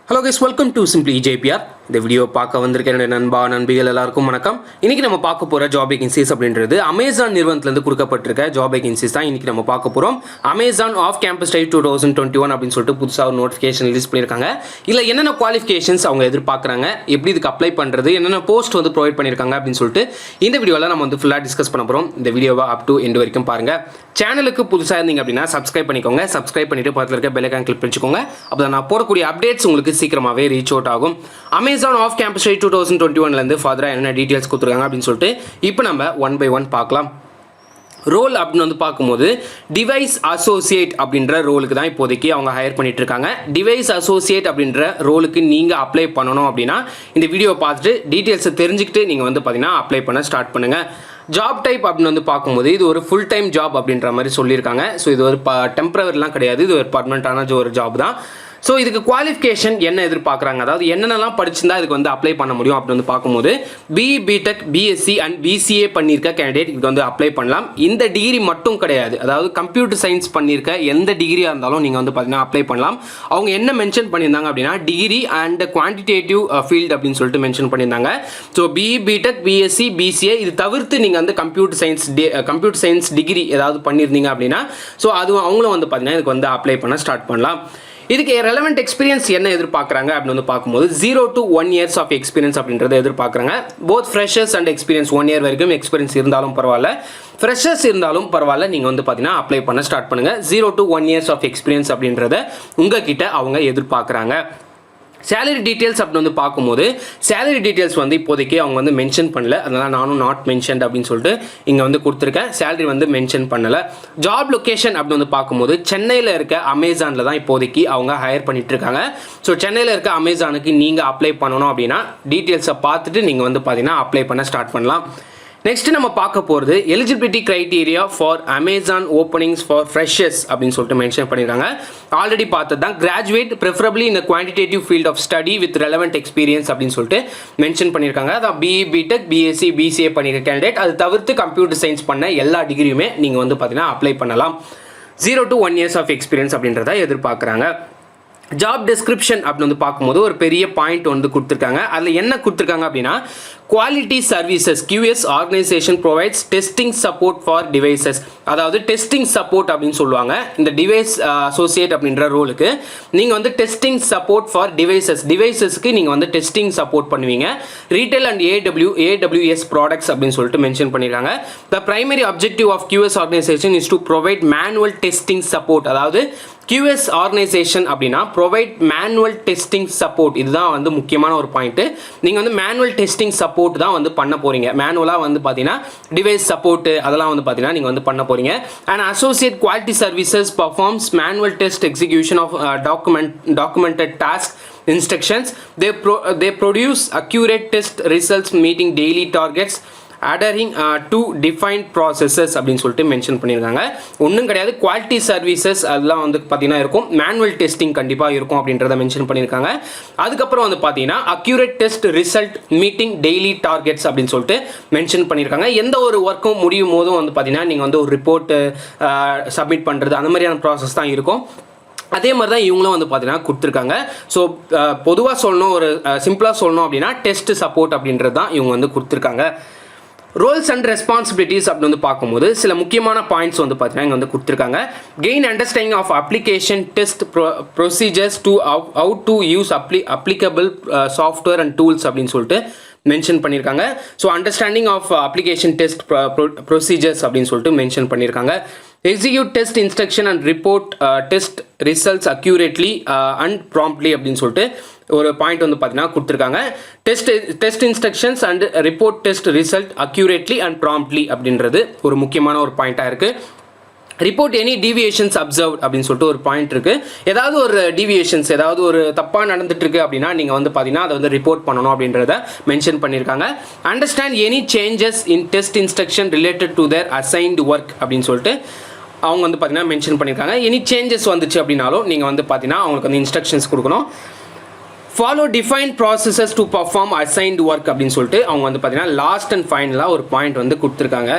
Hello guys, welcome to simply JPR. இந்த video பார்க்க வந்திருக்க என்னுடைய நண்பா நண்பிகள் எல்லாருக்கும் வணக்கம். இன்றைக்கி நம்ம பார்க்க போகிற ஜாப் வேகன்சிஸ் அப்படின்றது அமேசான் நிறுவனத்திலேருந்து கொடுக்கப்பட்டிருக்க ஜாப் வேகன்சிஸ் தான் இன்றைக்கி நம்ம பார்க்க போகிறோம். அமேசான் ஆஃப் கேம்பஸ் டைப் 2021 அப்படின்னு சொல்லிட்டு புதுசாக ஒரு நோட்டிஃபிகேஷன் ரிலீஸ் பண்ணியிருக்காங்க. இல்லை என்னென்ன குவாலிஃபிகேஷன்ஸ் அவங்க எதிர்பார்க்குறாங்க, எப்படி இதுக்கு அப்ளை பண்ணுறது, என்னென்ன போஸ்ட் வந்து ப்ரொவைட் பண்ணியிருக்காங்க அப்படின்னு சொல்லிட்டு இந்த வீடியோவில் நம்ம வந்து ஃபுல்லாக டிஸ்கஸ் பண்ண போகிறோம். இந்த வீடியோவை அப் டு எண்ட் வரைக்கும் பாருங்கள். சேனலுக்கு புதுசாக இருந்தீங்க அப்படின்னா சப்ஸ்கிரைப் பண்ணிக்கோங்க. சப்ஸ்கிரைப் பண்ணிட்டு பக்கத்தில் இருக்க பெல் ஐகான் கிளிக் பண்ணிக்கோங்க. அப்போ நான் போடக்கூடிய அப்டேட்ஸ் உங்களுக்கு சீக்கிரமாகவே ரீச் அவுட் ஆகும். அமேசான் ஆஃப் கேம்பஸ் 2021 ஃபர்தராக என்ன டீட்டெயில்ஸ் கொடுத்துருக்காங்க அப்படின்னு சொல்லிட்டு இப்போ நம்ம ஒன் பை ஒன் பார்க்கலாம். ரோல் அப்படின்னு வந்து பார்க்கும்போது டிவைஸ் அசோசியேட் அப்படின்ற ரோலுக்கு தான் இப்போதைக்கு அவங்க ஹையர் பண்ணிட்டு இருக்காங்க. டிவைஸ் அசோசியேட் அப்படின்ற ரோலுக்கு நீங்கள் அப்ளை பண்ணணும் அப்படின்னா இந்த வீடியோவை பார்த்துட்டு டீட்டெயில்ஸை தெரிஞ்சுக்கிட்டு நீங்கள் வந்து பார்த்தீங்கன்னா அப்ளை பண்ண ஸ்டார்ட் பண்ணுங்கள். ஜாப் டைப் அப்படின்னு வந்து பார்க்கும்போது இது ஒரு ஃபுல் டைம் ஜாப் அப்படின்ற மாதிரி சொல்லியிருக்காங்க. ஸோ இது ஒரு டெம்பரவரிலாம் கிடையாது, இது ஒரு பர்மனெண்ட்டான ஒரு ஜாப் தான். ஸோ இதுக்கு குவாலிஃபிகேஷன் என்ன எதிர்பார்க்குறாங்க, அதாவது என்னென்னலாம் படிச்சிருந்தா இதுக்கு வந்து அப்ளை பண்ண முடியும் அப்படின்னு வந்து பார்க்கும்போது BE, BTech, BSc and BCA பண்ணியிருக்க கேண்டிடேட் இதுக்கு வந்து அப்ளை பண்ணலாம். இந்த டிகிரி மட்டும் கிடையாது, அதாவது கம்ப்யூட்டர் சயின்ஸ் பண்ணியிருக்க எந்த டிகிரியாக இருந்தாலும் நீங்கள் வந்து பார்த்தீங்கன்னா அப்ளை பண்ணலாம். அவங்க என்ன மென்ஷன் பண்ணியிருந்தாங்க அப்படின்னா டிகிரி அண்ட் குவான்டிடேட்டிவ் ஃபீல்டு அப்படின்னு சொல்லிட்டு மென்ஷன் பண்ணியிருந்தாங்க. So BE, BTech, BSc, BCA இது தவிர்த்து நீங்கள் வந்து கம்ப்யூட்டர் சயின்ஸ் டிகிரி ஏதாவது பண்ணியிருந்தீங்க அப்படின்னா ஸோ அது அவங்களும் வந்து பார்த்தீங்கன்னா இதுக்கு வந்து அப்ளை பண்ண ஸ்டார்ட் பண்ணலாம். இதுக்கு ரெலவெண்ட் எக்ஸ்பீரியன்ஸ் என்ன எதிர்பார்க்குறாங்க அப்படின்னு வந்து பார்க்கும்போது 0 to 1 years ஆஃப் எக்ஸ்பீரியன்ஸ் அப்படின்றத எதிர்பார்க்குறாங்க. Both freshers and experience 1 year வரைக்கும் எக்ஸ்பீரியன்ஸ் இருந்தாலும் பரவாயில்ல, ஃப்ரெஷர்ஸ் இருந்தாலும் பரவாயில்ல, நீங்கள் வந்து பார்த்தீங்கன்னா அப்ளை பண்ண ஸ்டார்ட் பண்ணுங்கள். 0 to 1 years ஆஃப் எக்ஸ்பீரியன்ஸ் அப்படின்றத உங்ககிட்ட அவங்க எதிர்பார்க்குறாங்க. சேலரி டீட்டெயில்ஸ் அப்படின்னு வந்து பார்க்கும்போது சேலரி டீட்டெயில்ஸ் வந்து இப்போதைக்கு அவங்க வந்து மென்ஷன் பண்ணல, அதனால் நானும் நாட் மென்ஷன்ட் அப்படின்னு சொல்லிட்டு இங்கே வந்து கொடுத்துருக்கேன். சேலரி வந்து மென்ஷன் பண்ணலை. ஜாப் லொக்கேஷன் அப்படின்னு வந்து பார்க்கும்போது சென்னையில் இருக்க அமேசானில் தான் இப்போதைக்கு அவங்க ஹையர் பண்ணிட்டு இருக்காங்க. ஸோ சென்னையில் இருக்க அமேசானுக்கு நீங்கள் அப்ளை பண்ணணும் அப்படின்னா டீட்டெயில்ஸை பார்த்துட்டு நீங்கள் வந்து பார்த்தீங்கன்னா அப்ளை பண்ண ஸ்டார்ட் பண்ணலாம். நெக்ஸ்ட் நம்ம பார்க்க போகிறது eligibility criteria for Amazon openings for freshers அப்படின்னு சொல்லிட்டு மென்ஷன் பண்ணியிருக்காங்க. ஆல்ரெடி பார்த்தது தான், கிராஜுவேட் ப்ரிஃபரபிளி இந்த quantitative field of study with relevant experience அப்படின்னு சொல்லிட்டு மென்ஷன் பண்ணியிருக்காங்க. அதான் பிஇ, பிடெக், பிஎஸ்சி, பிசிஏ பண்ணியிருக்க கேண்டிடேட், அது தவிர்த்து கம்ப்யூட்டர் சயின்ஸ் பண்ண எல்லா டிகிரியுமே நீங்கள் வந்து பார்த்தீங்கன்னா அப்ளை பண்ணலாம். 0 to 1 years ஆஃப் எக்ஸ்பீரியன்ஸ் அப்படின்றத எதிர்பார்க்குறாங்க. ஜாப் டிஸ்கிரிப்ஷன் அப்படின்னு வந்து பார்க்கும்போது ஒரு பெரிய பாயிண்ட் வந்து கொடுத்துருக்காங்க. அதில் என்ன கொடுத்துருக்காங்க அப்படின்னா quality services QS organisation provides testing support for devices, அதாவது டெஸ்டிங் சப்போர்ட் அப்படின்னு சொல்லுவாங்க. இந்த டிவைஸ் அசோசியேட் அப்படின்ற ரோலுக்கு நீங்கள் வந்து டெஸ்டிங் சப்போர்ட் ஃபார் டிவைசஸ்க்கு நீங்கள் வந்து டெஸ்டிங் சப்போர்ட் பண்ணுவீங்க. ரீட்டைல் அண்ட் AWS ப்ராடக்ட்ஸ் அப்படின்னு சொல்லிட்டு மென்ஷன் பண்ணியிருக்காங்க. The primary objective of QS organisation is to provide manual testing support, அதாவது QS ஆர்கனைசேஷன் அப்படின்னா ப்ரொவைட் மேனுவல் டெஸ்டிங் சப்போர்ட். இதுதான் வந்து முக்கியமான ஒரு பாயிண்ட்டு. நீங்கள் வந்து மேனுவல் டெஸ்டிங் சப்போர்ட் தான் வந்து பண்ண போகிறீங்க. மேனுவலாக வந்து பார்த்தீங்கன்னா டிவைஸ் சப்போர்ட்டு அதெல்லாம் வந்து பார்த்தீங்கன்னா நீங்கள் வந்து பண்ண போகிறீங்க. And associate quality services performs manual test execution of documented task instructions. They produce accurate test results meeting daily targets adhering to defined processes அப்படின்னு சொல்லிட்டு மென்ஷன் பண்ணியிருக்காங்க. ஒன்றும் கிடையாது, குவாலிட்டி சர்வீசஸ் அதெல்லாம் வந்து பார்த்தீங்கன்னா இருக்கும், மேனுவல் டெஸ்டிங் கண்டிப்பாக இருக்கும் அப்படின்றத மென்ஷன் பண்ணியிருக்காங்க. அதுக்கப்புறம் வந்து பார்த்தீங்கன்னா accurate test result meeting daily targets அப்படின்னு சொல்லிட்டு மென்ஷன் பண்ணியிருக்காங்க. எந்த ஒரு ஒர்க்கும் முடியும் போதும் வந்து பார்த்தீங்கன்னா நீங்கள் வந்து ஒரு ரிப்போர்ட்டு சப்மிட் பண்ணுறது அந்த மாதிரியான ப்ராசஸ் தான் இருக்கும். அதே மாதிரி தான் இவங்களும் வந்து பார்த்தீங்கன்னா கொடுத்துருக்காங்க. ஸோ பொதுவாக சொல்லணும், ஒரு சிம்பிளாக சொல்லணும் அப்படின்னா டெஸ்ட் சப்போர்ட் அப்படின்றது தான் இவங்க வந்து கொடுத்துருக்காங்க. ரோல்ஸ் அண்ட் ரெஸ்பான்சிபிலிட்டிஸ் அப்படின்னு வந்து பார்க்கும்போது சில முக்கியமான பாயிண்ட்ஸ் வந்து பார்த்தீங்கன்னா இங்கே வந்து கொடுத்துருக்காங்க. Gain understanding of application test procedures to how to use applicable software and tools அப்படின்னு சொல்லிட்டு மென்ஷன் பண்ணியிருக்காங்க. So understanding of application test procedures அப்படின்னு சொல்லிட்டு மென்ஷன் பண்ணியிருக்காங்க. Execute test instruction and report test results accurately and promptly அப்படின்னு சொல்லிட்டு ஒரு point வந்து பார்த்தீங்கன்னா கொடுத்துருக்காங்க. Test instructions and report test result accurately and promptly அப்படின்றது ஒரு முக்கியமான ஒரு பாயிண்ட்டாக இருக்குது. ரிப்போர்ட் எனி டீவியேஷன்ஸ் அப்சர்வ் அப்படின்னு சொல்லிட்டு ஒரு பாயிண்ட் இருக்குது. ஏதாவது ஒரு டீவியேஷன்ஸ், ஏதாவது ஒரு தப்பாக நடந்துட்டு இருக்கு அப்படின்னா நீங்கள் வந்து பார்த்தீங்கன்னா அதை வந்து ரிப்போர்ட் பண்ணணும் அப்படின்றத மென்ஷன் பண்ணியிருக்காங்க. Understand any changes in test instruction related to their assigned work அப்படின்னு சொல்லிட்டு அவங்க வந்து பார்த்தீங்கன்னா மென்ஷன் பண்ணியிருக்காங்க. எனி சேஞ்சஸ் வந்துச்சு அப்படின்னாலும் நீங்கள் வந்து பார்த்தீங்கன்னா அவங்களுக்கு வந்து இன்ஸ்ட்ரக்ஷன்ஸ் கொடுக்கணும். Follow define processes to perform assigned work அப்படின்னு சொல்லிட்டு அவங்க வந்து பார்த்தீங்கன்னா லாஸ்ட் அண்ட் ஃபைனலாக ஒரு பாயிண்ட் வந்து கொடுத்துருக்காங்க.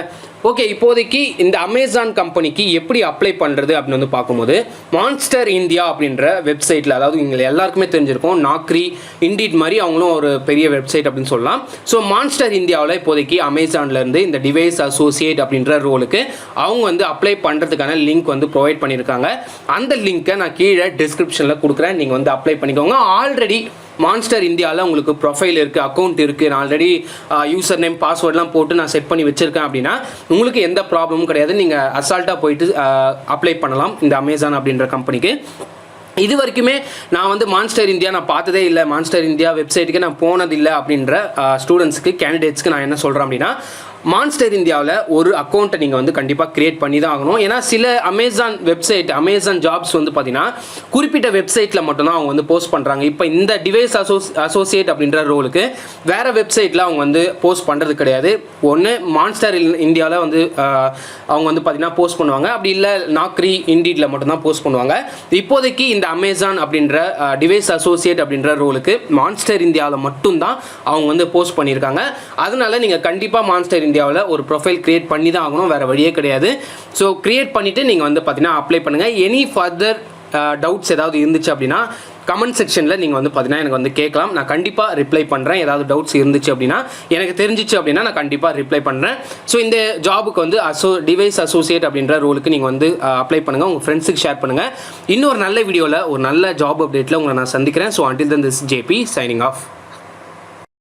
ஓகே, இப்போதைக்கு இந்த அமேசான் கம்பெனிக்கு எப்படி அப்ளை பண்ணுறது அப்படின்னு வந்து பார்க்கும்போது மான்ஸ்டர் இந்தியா அப்படின்ற வெப்சைட்டில், அதாவது இங்கே எல்லாருக்குமே தெரிஞ்சிருக்கும், நாக்ரி, இண்டீட் மாதிரி அவங்களும் ஒரு பெரிய வெப்சைட் அப்படின்னு சொல்லலாம். ஸோ மான்ஸ்டர் இந்தியாவில் இப்போதைக்கு அமேசான்லேருந்து இந்த டிவைஸ் அசோசியேட் அப்படின்ற ரோலுக்கு அவங்க வந்து அப்ளை பண்ணுறதுக்கான லிங்க் வந்து ப்ரொவைட் பண்ணியிருக்காங்க. அந்த லிங்க்கை நான் கீழே டிஸ்கிரிப்ஷனில் கொடுக்குறேன், நீங்கள் வந்து அப்ளை பண்ணிக்கோங்க. ஆல்ரெடி மான்ஸ்டர் இந்தியாவில் உங்களுக்கு ப்ரொஃபைல் இருக்குது, அக்கௌண்ட் இருக்குது, நான் ஆல்ரெடி யூசர் நேம் பாஸ்வேர்ட்லாம் போட்டு நான் செட் பண்ணி வச்சுருக்கேன் அப்படின்னா உங்களுக்கு எந்த ப்ராப்ளமும் கிடையாது. நீங்கள் அசால்ட்டாக போயிட்டு அப்ளை பண்ணலாம் இந்த அமேசான் அப்படின்ற கம்பெனிக்கு. இது வரைக்குமே நான் வந்து மான்ஸ்டர் இந்தியா நான் பார்த்ததே இல்லை, மான்ஸ்டர் இந்தியா வெப்சைட்டுக்கு நான் போனதில்லை அப்படின்ற ஸ்டூடெண்ட்ஸ்க்கு, கேண்டிடேட்ஸ்க்கு நான் என்ன சொல்கிறேன் அப்படின்னா, மான்ஸ்டர் இந்தியாவில் ஒரு அக்கௌண்ட்டை நீங்கள் வந்து கண்டிப்பாக க்ரியேட் பண்ணி தான் ஆகணும். ஏன்னா சில அமேசான் வெப்சைட், அமேசான் ஜாப்ஸ் வந்து பார்த்தீங்கன்னா குறிப்பிட்ட வெப்சைட்டில் மட்டும்தான் அவங்க வந்து போஸ்ட் பண்ணுறாங்க. இப்போ இந்த டிவைஸ் அசோசியேட் அப்படின்ற ரோலுக்கு வேறு வெப்சைட்டில் அவங்க வந்து போஸ்ட் பண்ணுறது கிடையாது. ஒன்று மான்ஸ்டர் இந்தியாவில் வந்து அவங்க வந்து பார்த்தீங்கன்னா போஸ்ட் பண்ணுவாங்க, அப்படி இல்லை நாக்ரி, இண்டீடில் மட்டும்தான் போஸ்ட் பண்ணுவாங்க. இப்போதைக்கு இந்த அமேசான் அப்படின்ற டிவைஸ் அசோசியேட் அப்படின்ற ரோலுக்கு மான்ஸ்டர் இந்தியாவில் மட்டும்தான் அவங்க வந்து போஸ்ட் பண்ணியிருக்காங்க. அதனால நீங்கள் கண்டிப்பாக மான்ஸ்டர் இந்தியாவில் ஒரு ப்ரொஃபைல் கிரியேட் பண்ணி தான் ஆகணும், வேறு வழியே கிடையாது. ஸோ கிரியேட் பண்ணிவிட்டு நீங்கள் வந்து பார்த்தீங்கன்னா அப்ளை பண்ணுங்கள். எனி ஃபர்தர் டவுட்ஸ் ஏதாவது இருந்துச்சு அப்படின்னா கமெண்ட் செக்ஷனில் நீங்கள் வந்து பார்த்தீங்கன்னா எனக்கு வந்து கேட்கலாம், நான் கண்டிப்பாக ரிப்ளை பண்ணுறேன். ஏதாவது டவுட்ஸ் இருந்துச்சு அப்படின்னா, எனக்கு தெரிஞ்சிச்சு அப்படின்னா நான் கண்டிப்பாக ரிப்ளை பண்ணுறேன். ஸோ இந்த ஜாபுக்கு வந்து டிவைஸ் அசோசியேட் அப்படின்ற ரோலுக்கு நீங்கள் வந்து அப்ளை பண்ணுங்கள், உங்கள் ஃப்ரெண்ட்ஸுக்கு ஷேர் பண்ணுங்கள். இன்னொரு நல்ல வீடியோவில் ஒரு நல்ல ஜாப் அப்டேட்டில் உங்களை நான் சந்திக்கிறேன். So until then this is JP signing off.